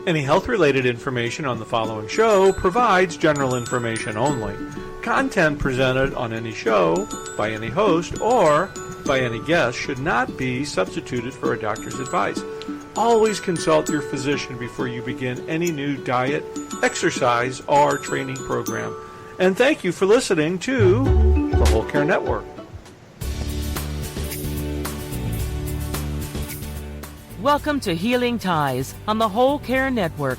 Any health-related information on the following show provides general information only. Content presented on any show, by any host, or by any guest should not be substituted for a doctor's advice. Always consult your physician before you begin any new diet, exercise, or training program. And thank you for listening to the Whole Care Network. Welcome to Healing Ties on the Whole Care Network.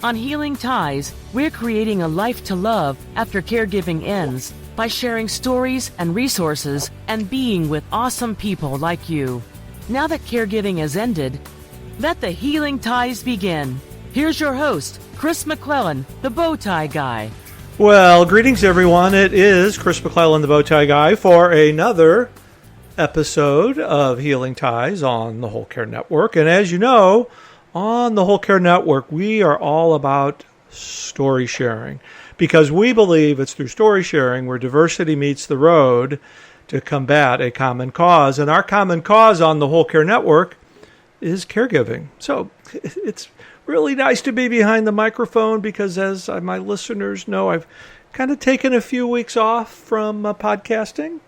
On Healing Ties, we're creating a life to love after caregiving ends by sharing stories and resources and being with awesome people like you. Now that caregiving has ended, let the Healing Ties begin. Here's your host, Chris McClellan, the Bow Tie Guy. Well, greetings everyone. It is Chris McClellan, the Bow Tie Guy, for another episode of Healing Ties on the Whole Care Network. And as you know, on the Whole Care Network, we are all about story sharing because we believe it's through story sharing where diversity meets the road to combat a common cause. And our common cause on the Whole Care Network is caregiving. So it's really nice to be behind the microphone because, as my listeners know, I've kind of taken a few weeks off from podcasting.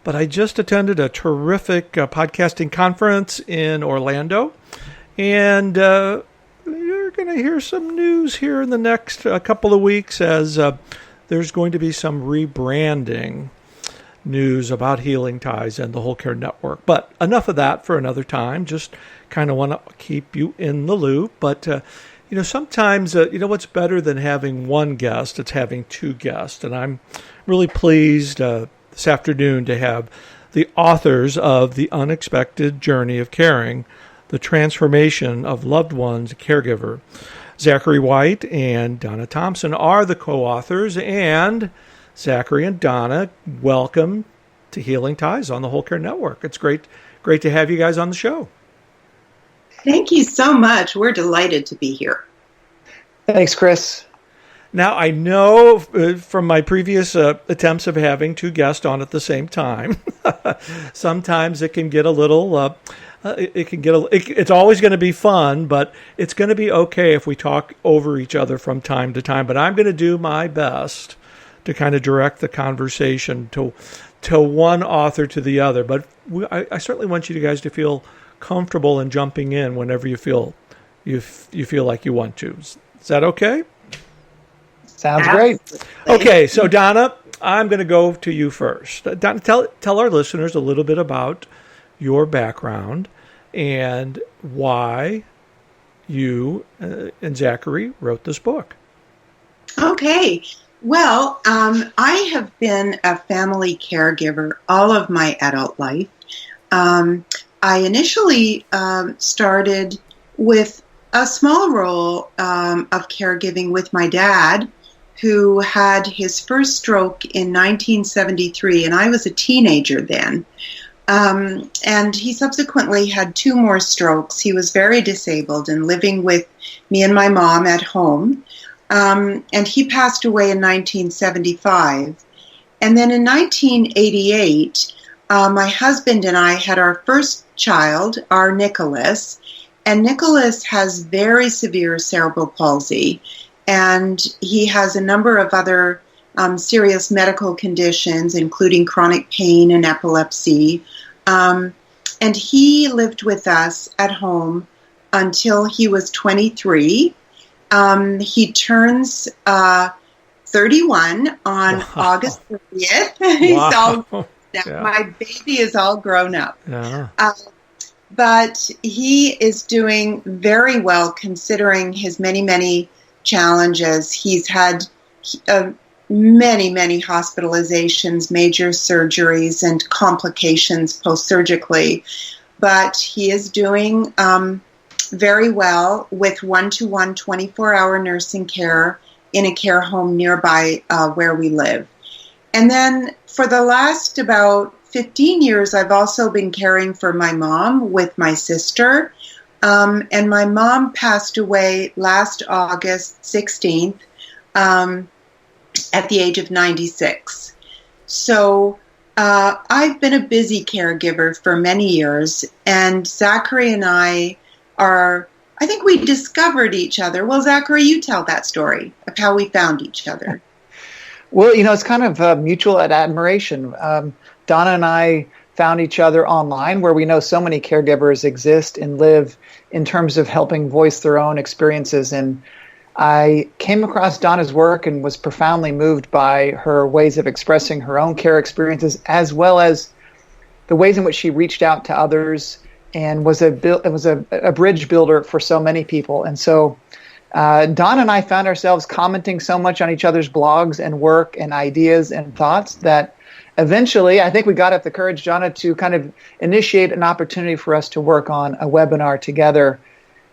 But I just attended a terrific podcasting conference in Orlando, and you're going to hear some news here in the next couple of weeks as there's going to be some rebranding news about Healing Ties and the Whole Care Network. But enough of that for another time. Just kind of want to keep you in the loop. But, sometimes, what's better than having one guest? It's having two guests. And I'm really pleased this afternoon to have the authors of The Unexpected Journey of Caring, The Transformation of Loved Ones, Caregiver. Zachary White and Donna Thomson are the co-authors, and Zachary and Donna, welcome to Healing Ties on the Whole Care Network. It's great to have you guys on the show. Thank you so much. We're delighted to be here. Thanks, Chris. Now, I know from my previous attempts of having two guests on at the same time, sometimes it can get a little, it's always going to be fun, but it's going to be okay if we talk over each other from time to time. But I'm going to do my best to kind of direct the conversation to one author to the other. But I certainly want you guys to feel comfortable in jumping in whenever you feel like you want to. Is that okay? Sounds great. Okay, so Donna, I'm going to go to you first. Donna, tell our listeners a little bit about your background and why you and Zachary wrote this book. Okay. Well, I have been a family caregiver all of my adult life. I initially started with a small role of caregiving with my dad, who had his first stroke in 1973, and I was a teenager then. And he subsequently had two more strokes. He was very disabled and living with me and my mom at home. And he passed away in 1975. And then in 1988, my husband and I had our first child, our Nicholas. And Nicholas has very severe cerebral palsy. And he has a number of other serious medical conditions, including chronic pain and epilepsy. And he lived with us at home until he was 23. He turns 31 on August 30th. My baby is all grown up. Yeah. But he is doing very well considering his many, many challenges. He's had many hospitalizations, major surgeries, and complications post-surgically. But he is doing very well with one-to-one 24-hour nursing care in a care home nearby where we live. And then for the last about 15 years, I've also been caring for my mom with my sister. And my mom passed away last August 16th at the age of 96. So I've been a busy caregiver for many years, and Zachary and I are I think we discovered each other. Well, Zachary, you tell that story of how we found each other. Well, it's kind of mutual admiration. Donna and I found each other online, where we know so many caregivers exist and live in terms of helping voice their own experiences. And I came across Donna's work and was profoundly moved by her ways of expressing her own care experiences, as well as the ways in which she reached out to others and was a bridge builder for so many people. And so Donna and I found ourselves commenting so much on each other's blogs and work and ideas and thoughts that eventually I think we got up the courage, Donna, to kind of initiate an opportunity for us to work on a webinar together.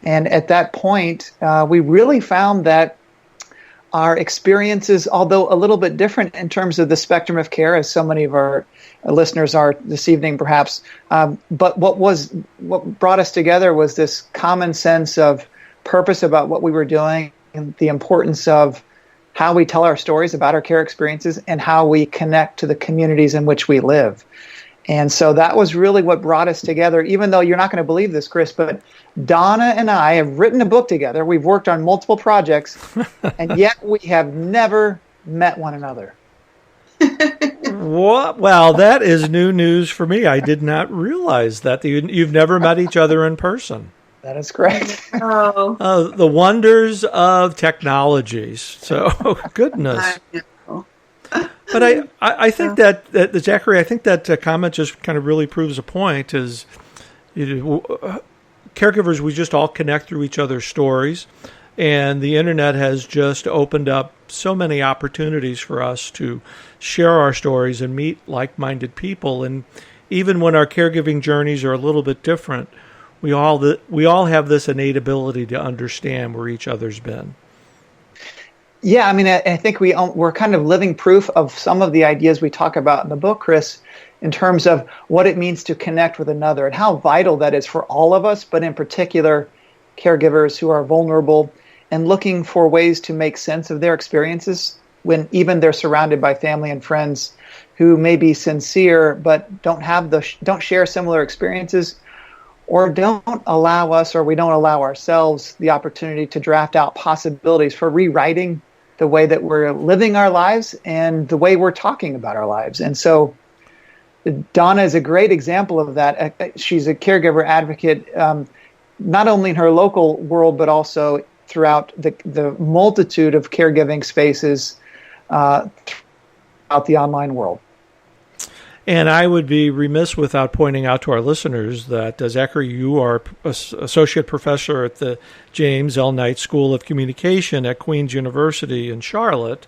And at that point, we really found that our experiences, although a little bit different in terms of the spectrum of care, as so many of our listeners are this evening perhaps, but what brought us together was this common sense of purpose about what we were doing and the importance of how we tell our stories about our care experiences and how we connect to the communities in which we live. And so that was really what brought us together, even though you're not going to believe this, Chris, but Donna and I have written a book together. We've worked on multiple projects, and yet we have never met one another. What? Well, that is new news for me. I did not realize that. You've never met each other in person. That is correct. Oh. The wonders of technologies. So, goodness. But I think that Zachary, I think that comment just kind of really proves a point. Is caregivers, we just all connect through each other's stories, and the internet has just opened up so many opportunities for us to share our stories and meet like-minded people. And even when our caregiving journeys are a little bit different, we all have this innate ability to understand where each other's been. Yeah, I mean, I think we're kind of living proof of some of the ideas we talk about in the book, Chris, in terms of what it means to connect with another and how vital that is for all of us, but in particular, caregivers who are vulnerable and looking for ways to make sense of their experiences when even they're surrounded by family and friends who may be sincere but don't share similar experiences, or don't allow us, or we don't allow ourselves the opportunity to draft out possibilities for rewriting the way that we're living our lives and the way we're talking about our lives. And so Donna is a great example of that. She's a caregiver advocate, not only in her local world, but also throughout the multitude of caregiving spaces throughout the online world. And I would be remiss without pointing out to our listeners that, Zachary, you are associate professor at the James L. Knight School of Communication at Queen's University in Charlotte,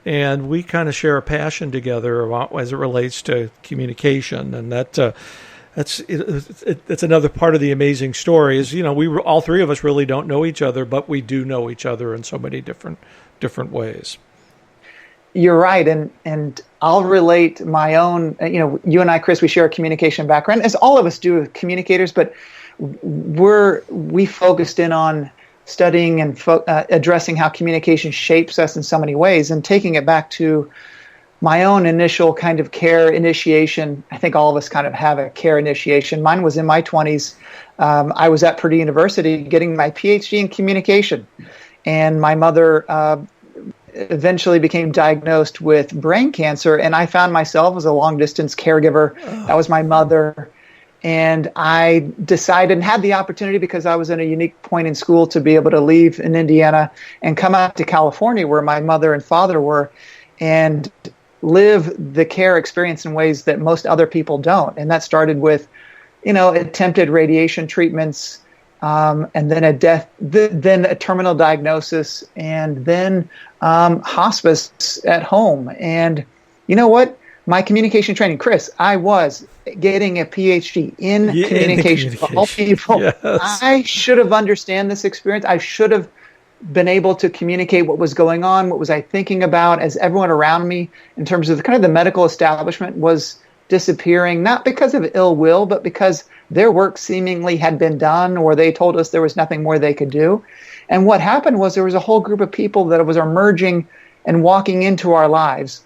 and we kind of share a passion together as it relates to communication, and it's another part of the amazing story. Is all three of us really don't know each other, but we do know each other in so many different ways. You're right, and I'll relate my own. You and I, Chris, we share a communication background, as all of us do as communicators. But we focused in on studying and addressing how communication shapes us in so many ways, and taking it back to my own initial kind of care initiation. I think all of us kind of have a care initiation. Mine was in my 20s. I was at Purdue University getting my PhD in communication, and my mother eventually became diagnosed with brain cancer, and I found myself as a long-distance caregiver. That was my mother, and I decided and had the opportunity, because I was in a unique point in school, to be able to leave in Indiana and come out to California, where my mother and father were, and live the care experience in ways that most other people don't. And that started with, attempted radiation treatments, and then then a terminal diagnosis, and then hospice at home. And you know what? My communication training, Chris, I was getting a PhD in communication. Of all people, yes. I should have understood this experience. I should have been able to communicate what was going on, what was I thinking about, as everyone around me, in terms of the medical establishment, was disappearing, not because of ill will, but because their work seemingly had been done, or they told us there was nothing more they could do. And what happened was there was a whole group of people that was emerging and walking into our lives,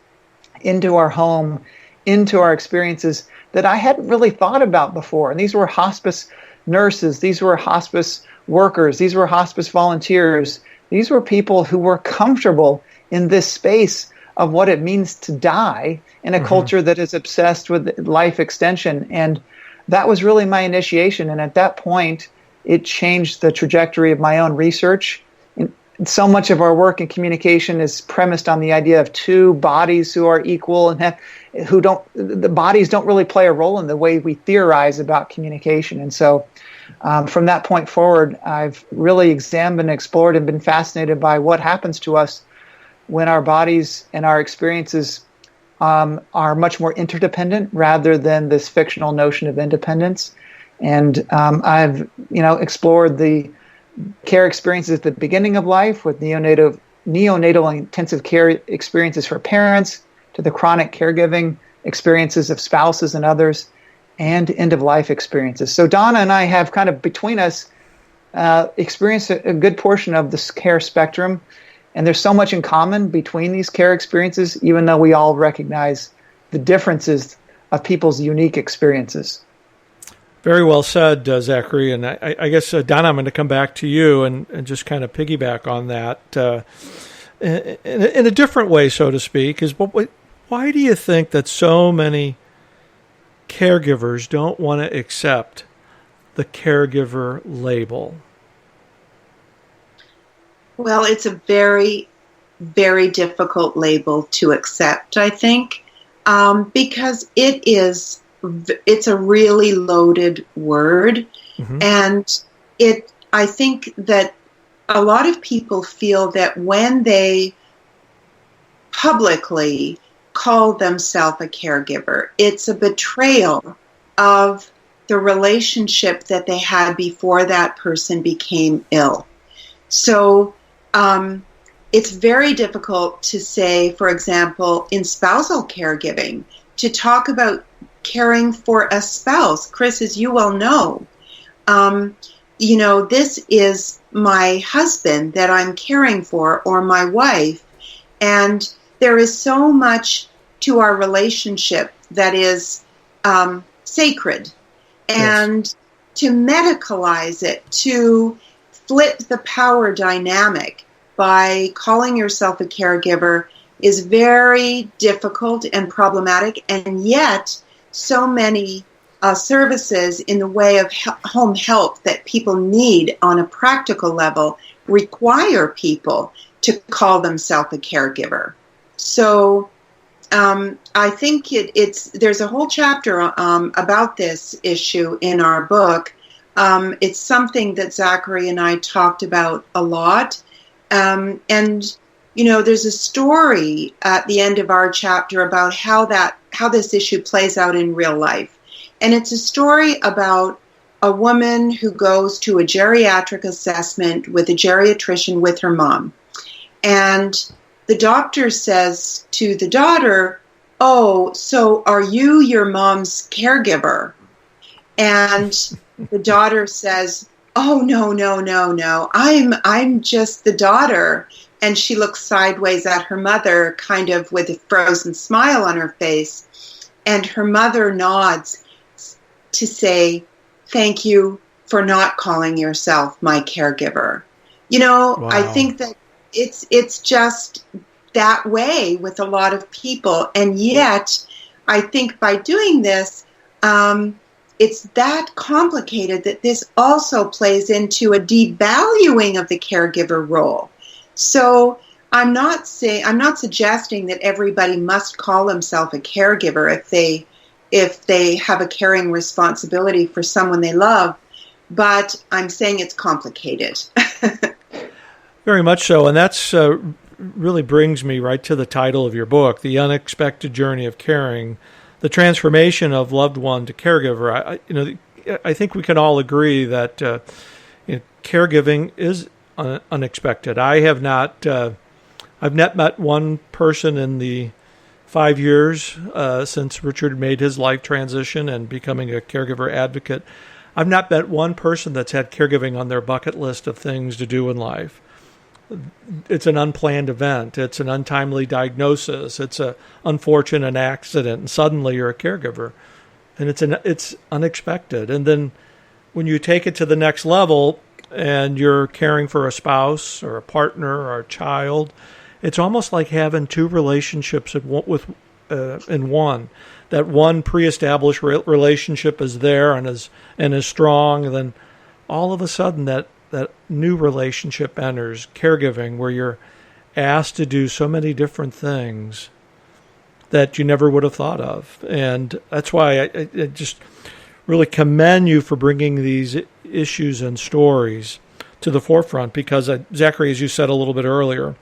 into our home, into our experiences that I hadn't really thought about before. And these were hospice nurses, these were hospice workers, these were hospice volunteers. These were people who were comfortable in this space of what it means to die in a culture that is obsessed with life extension. And that was really my initiation. And at that point, it changed the trajectory of my own research. And so much of our work in communication is premised on the idea of two bodies who are equal and the bodies don't really play a role in the way we theorize about communication. And so from that point forward, I've really examined and explored and been fascinated by what happens to us when our bodies and our experiences are much more interdependent rather than this fictional notion of independence. And I've explored the care experiences at the beginning of life with neonatal intensive care experiences for parents, to the chronic caregiving experiences of spouses and others, and end-of-life experiences. So Donna and I have kind of between us experienced a good portion of this care spectrum, and there's so much in common between these care experiences, even though we all recognize the differences of people's unique experiences. Very well said, Zachary. And I guess, Donna, I'm going to come back to you and just kind of piggyback on that in a different way, so to speak. Why do you think that so many caregivers don't want to accept the caregiver label? Well, it's a very, very difficult label to accept, I think, because it's a really loaded word. And I think that a lot of people feel that when they publicly call themselves a caregiver, it's a betrayal of the relationship that they had before that person became ill. So it's very difficult to say, for example, in spousal caregiving, to talk about caring for a spouse. Chris, as you well know, this is my husband that I'm caring for, or my wife, and there is so much to our relationship that is sacred. And to medicalize it, to flip the power dynamic by calling yourself a caregiver is very difficult and problematic, and yet so many services in the way of home health that people need on a practical level require people to call themselves a caregiver. So I think there's a whole chapter about this issue in our book. It's something that Zachary and I talked about a lot. And there's a story at the end of our chapter about how this issue plays out in real life. And it's a story about a woman who goes to a geriatric assessment with a geriatrician with her mom. And the doctor says to the daughter, "Oh, so are you your mom's caregiver?" And the daughter says, "Oh, no. I'm just the daughter." And she looks sideways at her mother, kind of with a frozen smile on her face. And her mother nods to say, "Thank you for not calling yourself my caregiver." Wow. I think that it's just that way with a lot of people. And yet, I think by doing this, it's that complicated that this also plays into a devaluing of the caregiver role. So I'm not suggesting that everybody must call themselves a caregiver if they have a caring responsibility for someone they love, but I'm saying it's complicated. Very much so, and that's really brings me right to the title of your book, The Unexpected Journey of Caring, the Transformation of Loved One to Caregiver. I think we can all agree that caregiving is unexpected. I've not met one person in the 5 years since Richard made his life transition and becoming a caregiver advocate. I've not met one person that's had caregiving on their bucket list of things to do in life. It's an unplanned event. It's an untimely diagnosis. It's an unfortunate accident, and suddenly you're a caregiver, and it's unexpected. And then when you take it to the next level and you're caring for a spouse or a partner or a child, it's almost like having two relationships in one. That one pre-established relationship is there and is strong, and then all of a sudden that new relationship enters, caregiving, where you're asked to do so many different things that you never would have thought of. And that's why I just really commend you for bringing these issues and stories to the forefront, because Zachary, as you said a little bit earlier,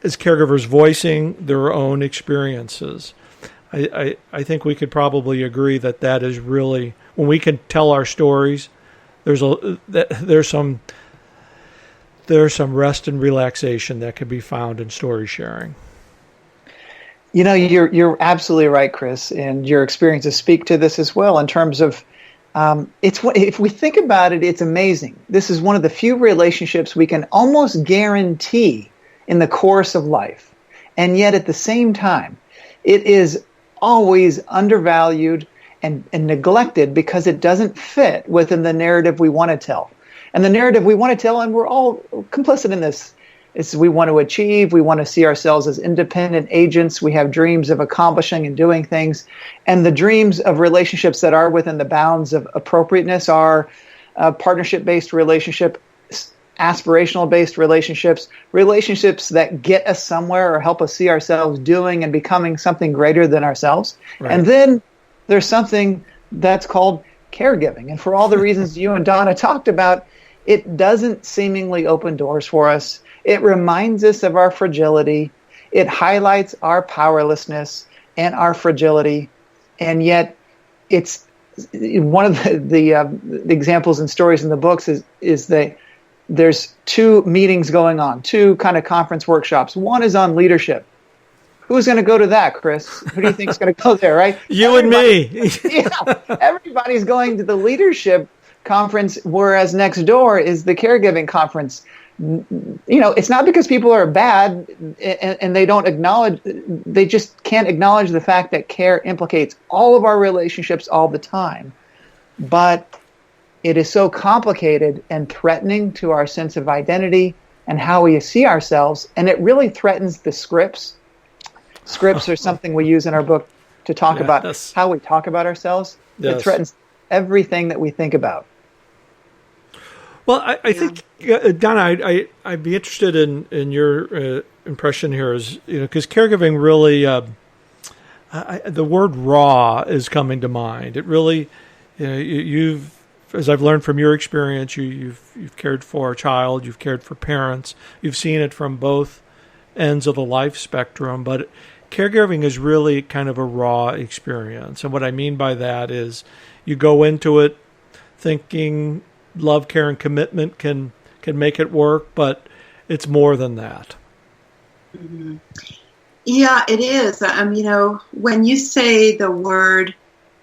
as caregivers voicing their own experiences, I think we could probably agree that is really, when we can tell our stories, there's some rest and relaxation that can be found in story sharing. You know, you're absolutely right, Chris, and your experiences speak to this as well. In terms of, if we think about it, it's amazing. This is one of the few relationships we can almost guarantee in the course of life, and yet at the same time, it is always undervalued and neglected because it doesn't fit within the narrative we want to tell. And the narrative we want to tell, and we're all complicit in this, is we want to achieve, we want to see ourselves as independent agents, we have dreams of accomplishing and doing things, and the dreams of relationships that are within the bounds of appropriateness are partnership-based relationship, aspirational-based relationships, relationships that get us somewhere or help us see ourselves doing and becoming something greater than ourselves. Right. And then there's something that's called caregiving. And for all the reasons you and Donna talked about, it doesn't seemingly open doors for us. It reminds us of our fragility. It highlights our powerlessness and our fragility. And yet it's one of the examples and stories in the books is that there's two meetings going on, two kind of conference workshops. One is on leadership. Who's going to go to that, Chris? Who do you think is going to go there, right? You and me. Yeah, everybody's going to the leadership conference, whereas next door is the caregiving conference. You know, it's not because people are bad and they don't acknowledge, they just can't acknowledge the fact that care implicates all of our relationships all the time. But it is so complicated and threatening to our sense of identity and how we see ourselves, and it really threatens the scripts. Scripts are something we use in our book to talk about how we talk about ourselves. Yes. It threatens everything that we think about. Well, I think, Donna, I'd be interested in your impression here, is, you know, because caregiving really, the word raw is coming to mind. It really, you know, you've, as I've learned from your experience, you've cared for a child, you've cared for parents, you've seen it from both ends of the life spectrum, but caregiving is really kind of a raw experience. And what I mean by that is you go into it thinking love, care, and commitment can make it work, but it's more than that. Mm-hmm. Yeah, it is. You know, when you say the word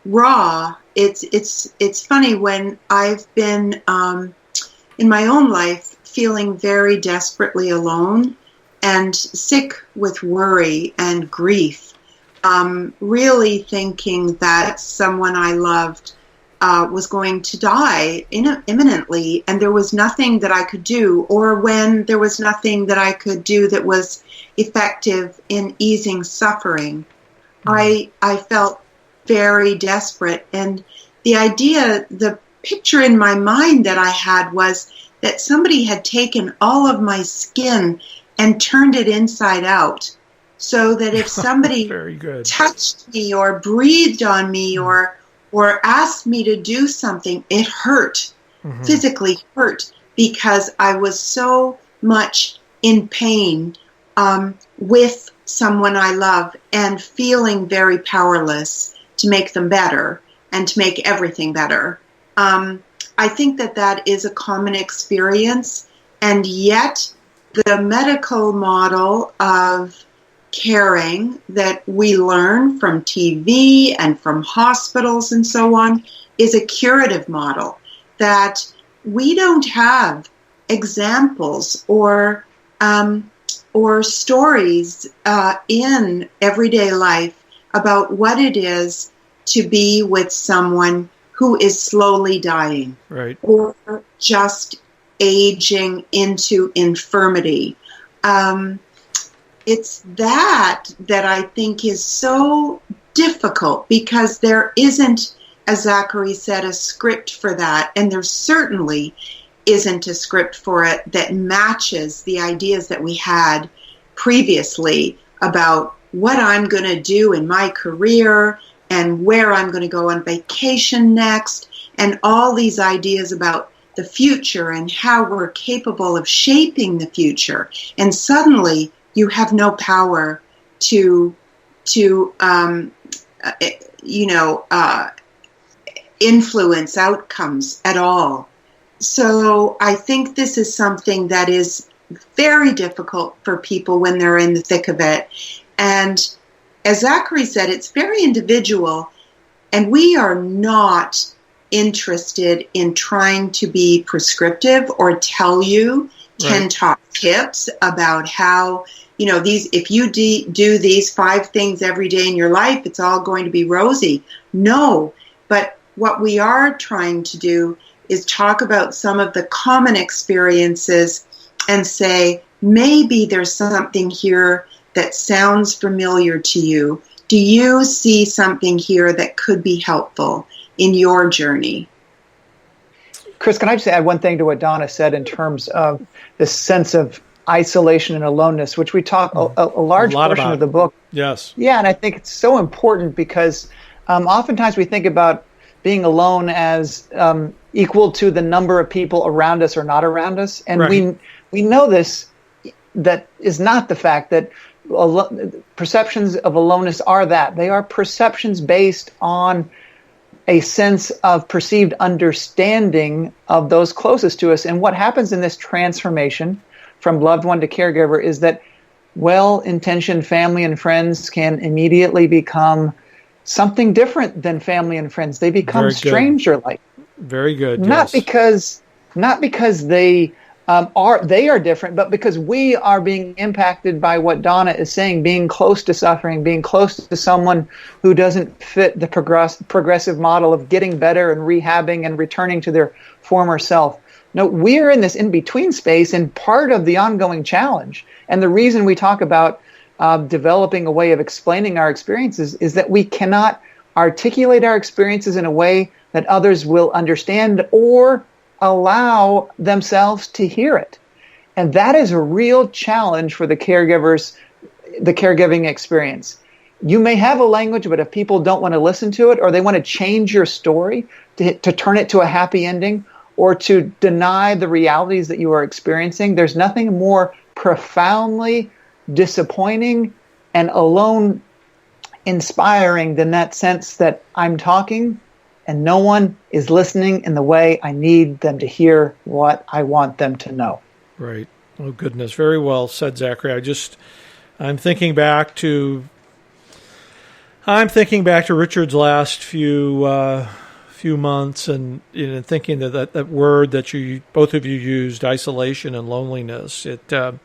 raw, it's funny. When I've been in my own life feeling very desperately alone and sick with worry and grief, really thinking that someone I loved was going to die imminently, and there was nothing that I could do, or when there was nothing that I could do that was effective in easing suffering. Mm. I felt very desperate, and the picture in my mind that I had was that somebody had taken all of my skin and turned it inside out, so that if somebody touched me or breathed on me or asked me to do something, it hurt, physically hurt, because I was so much in pain with someone I love and feeling very powerless to make them better and to make everything better. I think that is a common experience, and yet the medical model of caring that we learn from TV and from hospitals and so on is a curative model, that we don't have examples or stories in everyday life about what it is to be with someone who is slowly dying, right, or just aging into infirmity. It's that I think is so difficult, because there isn't, as Zachary said, a script for that, and there certainly isn't a script for it that matches the ideas that we had previously about what I'm going to do in my career and where I'm going to go on vacation next, and all these ideas about the future and how we're capable of shaping the future. And suddenly you have no power to influence outcomes at all. So I think this is something that is very difficult for people when they're in the thick of it. And as Zachary said, it's very individual, and we are not interested in trying to be prescriptive or tell you 10 top tips about how, if you do these 5 things every day in your life, it's all going to be rosy. No, but what we are trying to do is talk about some of the common experiences and say, maybe there's something here that sounds familiar to you. Do you see something here that could be helpful in your journey? Chris, can I just add one thing to what Donna said in terms of the sense of isolation and aloneness, which we talk a large portion of the book. Yes. Yeah, and I think it's so important because oftentimes we think about being alone as equal to the number of people around us or not around us. And we know this, that is not the fact that perceptions of aloneness are that. They are perceptions based on a sense of perceived understanding of those closest to us. And what happens in this transformation from loved one to caregiver is that well-intentioned family and friends can immediately become something different than family and friends. They become stranger-like. Very good. Not because they are different, but because we are being impacted by what Donna is saying, being close to suffering, being close to someone who doesn't fit the progressive model of getting better and rehabbing and returning to their former self. No, we're in this in-between space, and part of the ongoing challenge, and the reason we talk about developing a way of explaining our experiences, is that we cannot articulate our experiences in a way that others will understand or allow themselves to hear it. And that is a real challenge for the caregivers, the caregiving experience. You may have a language, but if people don't want to listen to it, or they want to change your story to turn it to a happy ending, or to deny the realities that you are experiencing, there's nothing more profoundly disappointing and alone inspiring than that sense that I'm talking and no one is listening in the way I need them to hear what I want them to know. Right. Oh, goodness. Very well said, Zachary. I'm thinking back to Richard's last few months, and thinking that word that you both of you used, isolation and loneliness. And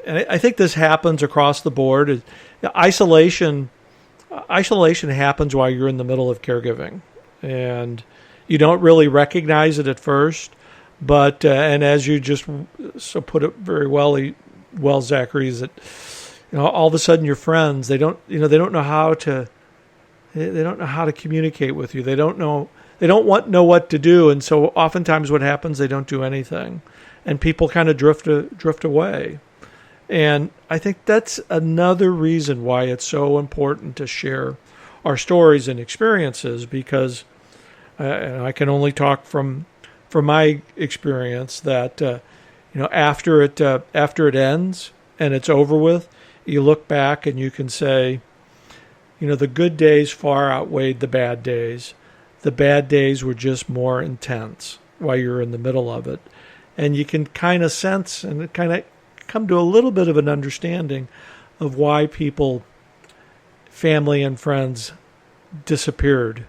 I think this happens across the board. Isolation happens while you're in the middle of caregiving, and you don't really recognize it at first. But and as you just so put it very well, Zachary, is that all of a sudden your friends they don't know how to communicate with you. They don't know what to do, and so oftentimes what happens, they don't do anything, and people kind of drift away. And I think that's another reason why it's so important to share our stories and experiences, because and I can only talk from my experience that after it ends and it's over with, you look back and you can say, the good days far outweighed the bad days. The bad days were just more intense while you're in the middle of it. And you can kind of sense and kind of come to a little bit of an understanding of why people, family and friends, disappeared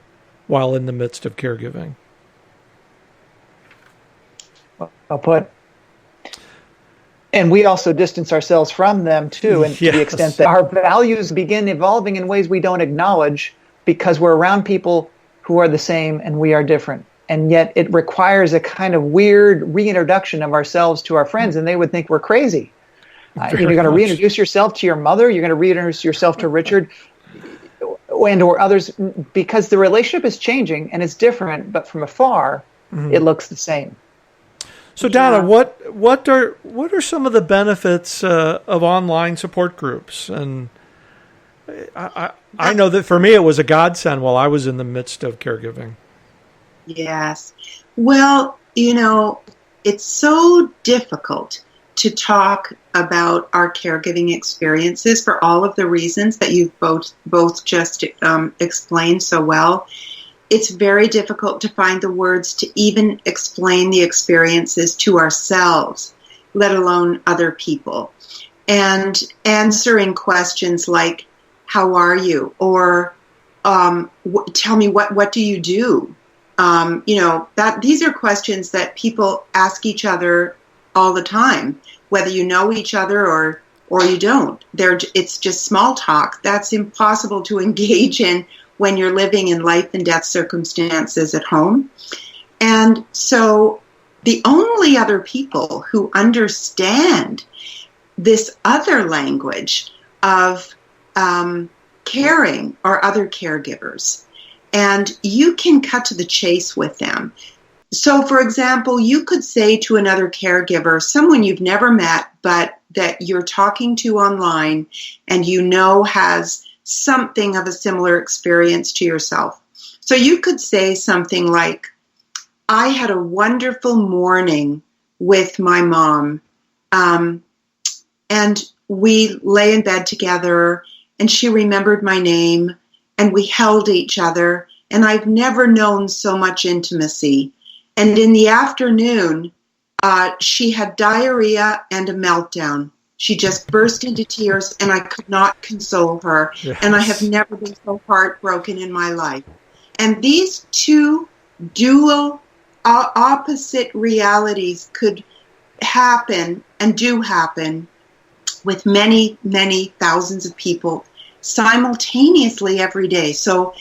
while in the midst of caregiving. Well put. And we also distance ourselves from them, too, and to the extent that our values begin evolving in ways we don't acknowledge because we're around people who are the same and we are different. And yet it requires a kind of weird reintroduction of ourselves to our friends, and they would think we're crazy. You're going to reintroduce yourself to your mother. You're going to reintroduce yourself to Richard and or others, because the relationship is changing and it's different, but from afar, it looks the same. So Donna, what are some of the benefits of online support groups? And I know that for me it was a godsend while I was in the midst of caregiving. Yes. Well, it's so difficult to talk about our caregiving experiences for all of the reasons that you've both just explained so well. It's very difficult to find the words to even explain the experiences to ourselves, let alone other people. And answering questions like, how are you? Or tell me, what do you do? These are questions that people ask each other all the time, whether you know each other or you don't. It's just small talk. That's impossible to engage in when you're living in life and death circumstances at home. And so the only other people who understand this other language of caring are other caregivers. And you can cut to the chase with them. So, for example, you could say to another caregiver, someone you've never met, but that you're talking to online and has something of a similar experience to yourself. So you could say something like, I had a wonderful morning with my mom, and we lay in bed together, and she remembered my name, and we held each other, and I've never known so much intimacy. And in the afternoon, she had diarrhea and a meltdown. She just burst into tears, and I could not console her. Yes. And I have never been so heartbroken in my life. And these two dual, opposite realities could happen and do happen with many, many thousands of people simultaneously every day. So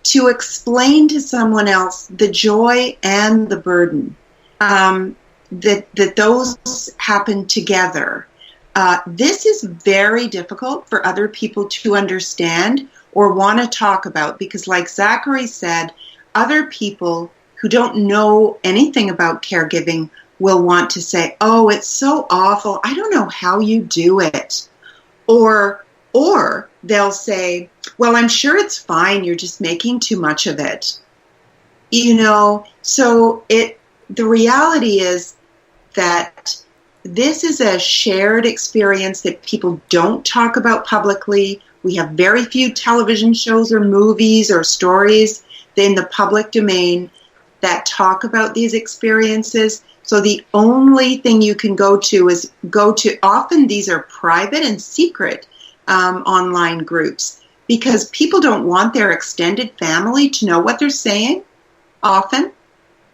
to explain to someone else the joy and the burden, that those happen together, this is very difficult for other people to understand or want to talk about, because like Zachary said, other people who don't know anything about caregiving will want to say, oh, it's so awful, I don't know how you do it. Or they'll say, well, I'm sure it's fine, you're just making too much of it. So the reality is that this is a shared experience that people don't talk about publicly. We have very few television shows or movies or stories in the public domain that talk about these experiences. So the only thing you can go to, often these are private and secret online groups, because people don't want their extended family to know what they're saying often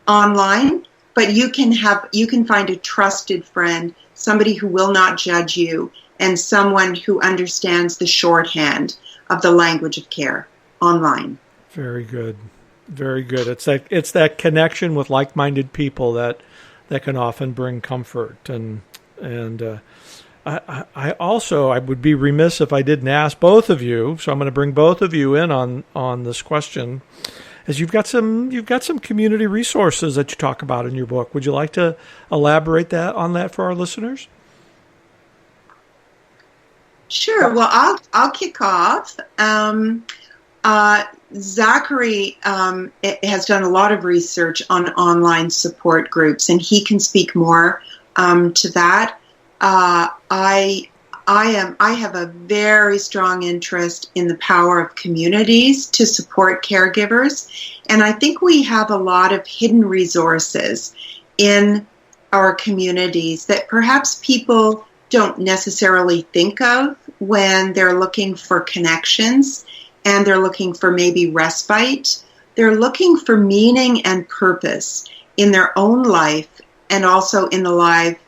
online. But you can find a trusted friend, somebody who will not judge you, and someone who understands the shorthand of the language of care online. Very good. Very good. It's that connection with like-minded people that can often bring comfort. And I would be remiss if I didn't ask both of you, so I'm going to bring both of you in on this question. As you've got some community resources that you talk about in your book. Would you like to elaborate on that for our listeners? Sure. Well, I'll kick off. Zachary has done a lot of research on online support groups, and he can speak more to that. I have a very strong interest in the power of communities to support caregivers, and I think we have a lot of hidden resources in our communities that perhaps people don't necessarily think of when they're looking for connections and they're looking for maybe respite. They're looking for meaning and purpose in their own life and also in the life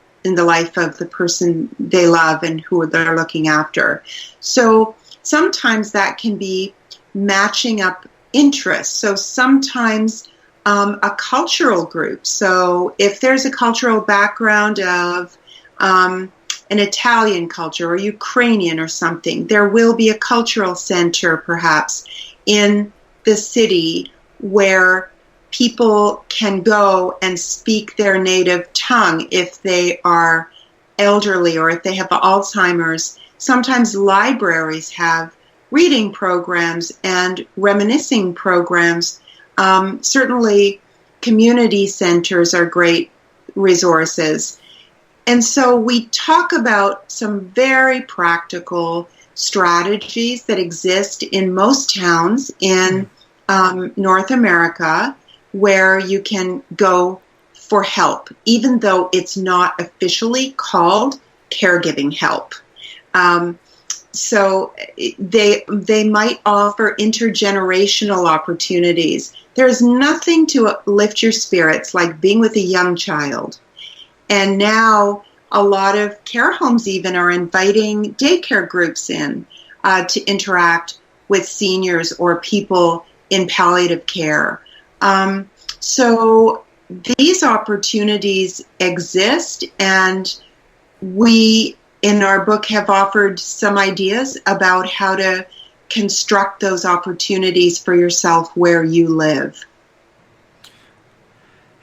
of the person they love and who they're looking after. So sometimes that can be matching up interests. So sometimes a cultural group. So if there's a cultural background of an Italian culture or Ukrainian or something, there will be a cultural center perhaps in the city where people can go and speak their native tongue if they are elderly or if they have Alzheimer's. Sometimes libraries have reading programs and reminiscing programs. Certainly community centers are great resources. And so we talk about some very practical strategies that exist in most towns in North America where you can go for help, even though it's not officially called caregiving help. So they might offer intergenerational opportunities. There's nothing to lift your spirits like being with a young child. And now a lot of care homes even are inviting daycare groups in to interact with seniors or people in palliative care. So these opportunities exist, and we in our book have offered some ideas about how to construct those opportunities for yourself where you live.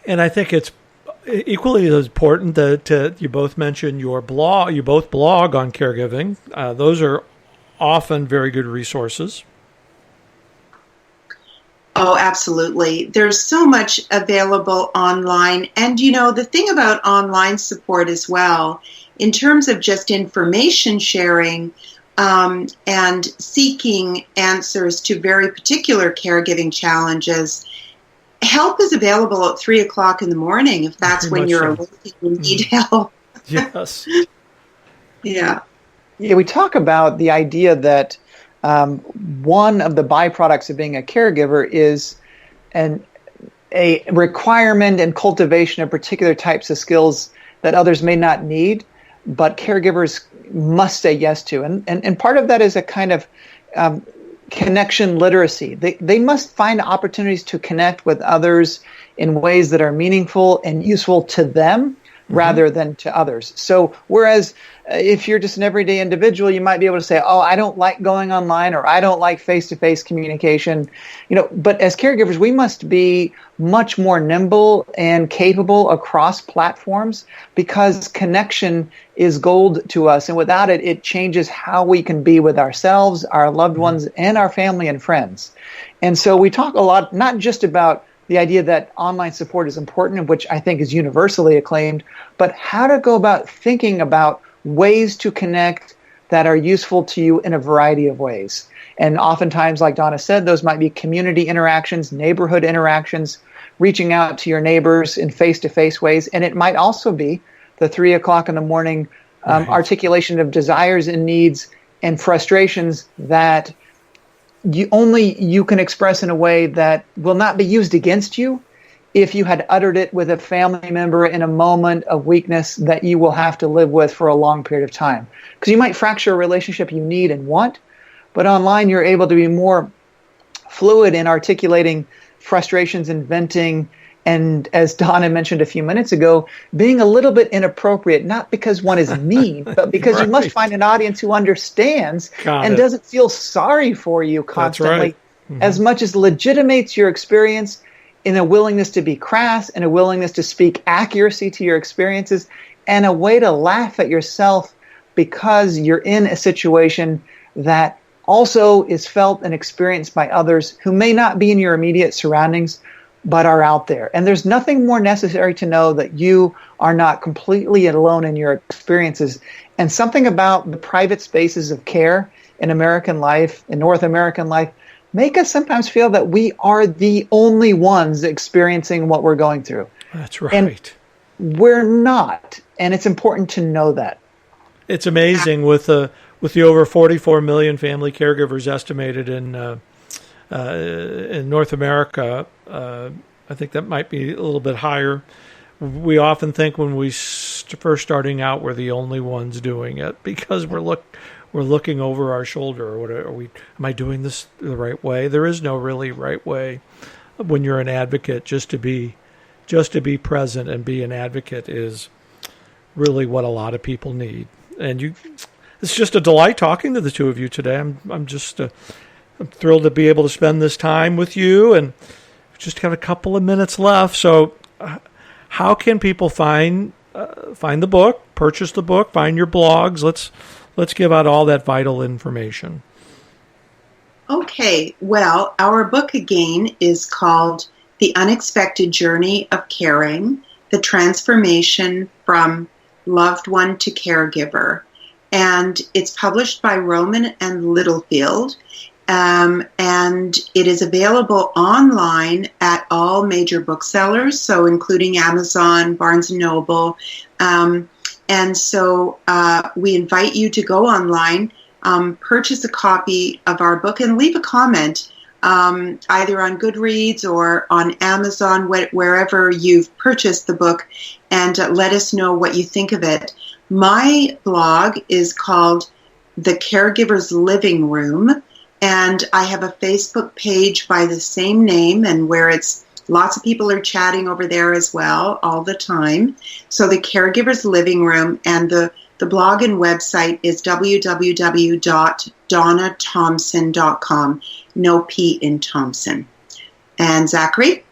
And I think it's equally as important that you both mentioned your blog. You both blog on caregiving. Those are often very good resources. Oh, absolutely. There's so much available online. And, you know, the thing about online support as well, in terms of just information sharing and seeking answers to very particular caregiving challenges, help is available at 3 o'clock in the morning if that's when you're awake and need help. Yes. Yeah. Yeah, we talk about the idea that one of the byproducts of being a caregiver is a requirement and cultivation of particular types of skills that others may not need, but caregivers must say yes to. And part of that is a kind of connection literacy. They must find opportunities to connect with others in ways that are meaningful and useful to them rather than to others. So whereas if you're just an everyday individual, you might be able to say, oh, I don't like going online, or I don't like face-to-face communication. But as caregivers, we must be much more nimble and capable across platforms, because connection is gold to us. And without it, it changes how we can be with ourselves, our loved ones, and our family and friends. And so we talk a lot, not just about the idea that online support is important, which I think is universally acclaimed, but how to go about thinking about ways to connect that are useful to you in a variety of ways. And oftentimes, like Donna said, those might be community interactions, neighborhood interactions, reaching out to your neighbors in face-to-face ways. And it might also be the 3 o'clock in the morning articulation of desires and needs and frustrations that you can express in a way that will not be used against you if you had uttered it with a family member in a moment of weakness that you will have to live with for a long period of time. Because you might fracture a relationship you need and want, but online you're able to be more fluid in articulating frustrations and venting, and as Donna mentioned a few minutes ago, being a little bit inappropriate, not because one is mean, but because you must find an audience who understands and doesn't feel sorry for you constantly, as much as legitimates your experience in a willingness to be crass and a willingness to speak accuracy to your experiences, and a way to laugh at yourself because you're in a situation that also is felt and experienced by others who may not be in your immediate surroundings, but are out there. And there's nothing more necessary to know that you are not completely alone in your experiences. And something about the private spaces of care in American life, in North American life, make us sometimes feel that we are the only ones experiencing what we're going through. That's right. And we're not. And it's important to know that. It's amazing with the over 44 million family caregivers estimated in North America. I think that might be a little bit higher. We often think when we first starting out, we're the only ones doing it because we're we're looking over our shoulder, or what are we? Am I doing this the right way? There is no really right way when you're an advocate. Just to be present and be an advocate is really what a lot of people need. And it's just a delight talking to the two of you today. I'm thrilled to be able to spend this time with you, and just have a couple of minutes left. So, how can people find the book, purchase the book, find your blogs? Let's give out all that vital information. Okay, well, our book again is called The Unexpected Journey of Caring, The Transformation from Loved One to Caregiver. And it's published by Rowman and Littlefield. And it is available online at all major booksellers, so including Amazon, Barnes & Noble. And so we invite you to go online, purchase a copy of our book, and leave a comment either on Goodreads or on Amazon, wherever you've purchased the book, and let us know what you think of it. My blog is called The Caregiver's Living Room, and I have a Facebook page by the same name, and where it's lots of people are chatting over there as well all the time. So The Caregiver's Living Room, and the blog and website is www.donnathomson.com. No P in Thomson. And Zachary?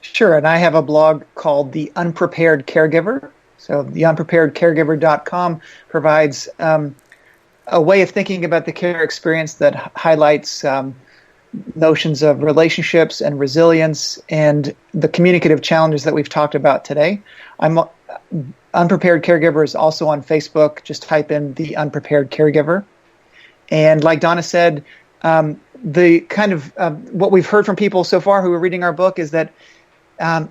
Sure, and I have a blog called The Unprepared Caregiver. So theunpreparedcaregiver.com provides a way of thinking about the care experience that highlights notions of relationships and resilience and the communicative challenges that we've talked about today. Unprepared Caregiver is also on Facebook. Just type in The Unprepared Caregiver. And like Donna said, the kind of what we've heard from people so far who are reading our book is that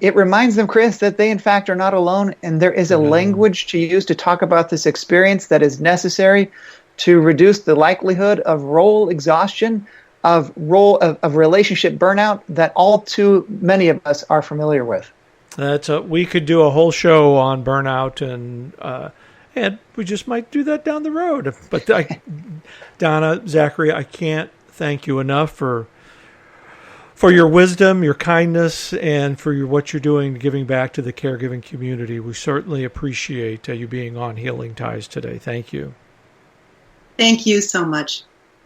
it reminds them, Chris, that they in fact are not alone, and there is a language to use to talk about this experience that is necessary to reduce the likelihood of role exhaustion, of relationship burnout that all too many of us are familiar with. We could do a whole show on burnout, and we just might do that down the road. But Donna, Zachary, I can't thank you enough for your wisdom, your kindness, and for what you're doing, giving back to the caregiving community. We certainly appreciate you being on Healing Ties today. Thank you. Thank you so much.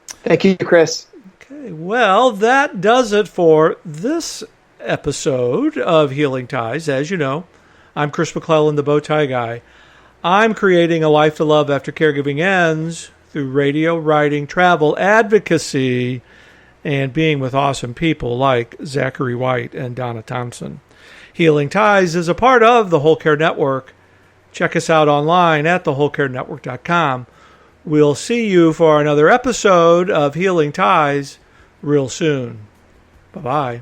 Thank you, Chris. Okay, well, that does it for this episode of Healing Ties. As you know, I'm Chris McClellan, the Bowtie Guy. I'm creating a life to love after caregiving ends through radio, writing, travel, advocacy, and being with awesome people like Zachary White and Donna Thomson. Healing Ties is a part of the Whole Care Network. Check us out online at thewholecarenetwork.com. We'll see you for another episode of Healing Ties real soon. Bye-bye.